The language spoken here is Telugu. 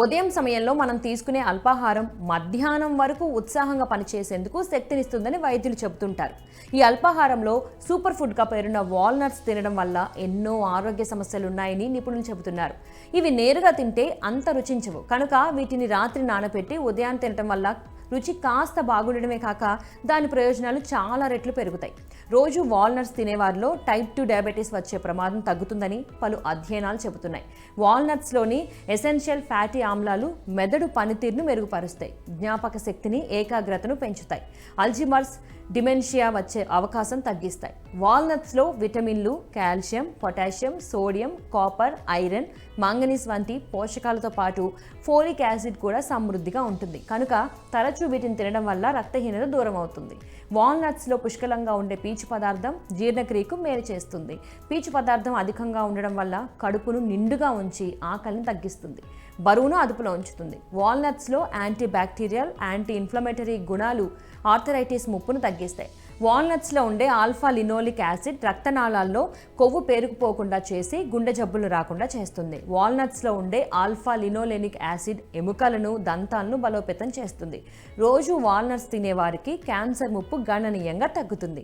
ఉదయం సమయంలో మనం తీసుకునే అల్పాహారం మధ్యాహ్నం వరకు ఉత్సాహంగా పనిచేసేందుకు శక్తినిస్తుందని వైద్యులు చెబుతుంటారు. ఈ అల్పాహారంలో సూపర్ ఫుడ్గా పేరున్న వాల్నట్స్ తినడం వల్ల ఎన్నో ఆరోగ్య సమస్యలున్నాయని నిపుణులు చెబుతున్నారు. ఇవి నేరుగా తింటే అంత రుచించవు కనుక వీటిని రాత్రి నానబెట్టి ఉదయాన్ని తినడం వల్ల రుచి కాస్త బాగుండడమే కాక దాని ప్రయోజనాలు చాలా రెట్లు పెరుగుతాయి. రోజు వాల్నట్స్ తినేవారిలో టైప్ 2 డయాబెటీస్ వచ్చే ప్రమాదం తగ్గుతుందని పలు అధ్యయనాలు చెబుతున్నాయి. వాల్నట్స్లోని ఎసెన్షియల్ ఫ్యాటీ ఆమ్లాలు మెదడు పనితీరును మెరుగుపరుస్తాయి, జ్ఞాపక శక్తిని, ఏకాగ్రతను పెంచుతాయి, అల్జీమర్స్, డిమెన్షియా వచ్చే అవకాశం తగ్గిస్తాయి. వాల్నట్స్లో విటమిన్లు, calcium, potassium, sodium, copper, iron, manganese వంటి పోషకాలతో పాటు ఫోలిక్ యాసిడ్ కూడా సమృద్ధిగా ఉంటుంది కనుక తరచూ వీటిని తినడం వల్ల రక్తహీనత దూరం అవుతుంది. వాల్నట్స్లో పుష్కలంగా ఉండే పీచు పదార్థం జీర్ణక్రియకు మేలు చేస్తుంది. పీచు పదార్థం అధికంగా ఉండడం వల్ల కడుపును నిండుగా ఉంచి ఆకలిని తగ్గిస్తుంది, బరువును అదుపులో ఉంచుతుంది. వాల్నట్స్లో యాంటీ బ్యాక్టీరియల్, యాంటీ ఇన్ఫ్లమేటరీ గుణాలు ఆర్థరైటిస్ ముప్పును తగ్గిస్తాయి. వాల్నట్స్లో ఉండే ఆల్ఫా లినోలిక్ యాసిడ్ రక్తనాళాల్లో కొవ్వు పేరుకుపోకుండా చేసి గుండె జబ్బులు రాకుండా చేస్తుంది. వాల్నట్స్లో ఉండే ఆల్ఫా లినోలెనిక్ యాసిడ్ ఎముకలను, దంతాలను బలోపేతం చేస్తుంది. రోజు వాల్నట్స్ తినేవారికి క్యాన్సర్ ముప్పు గణనీయంగా తగ్గుతుంది.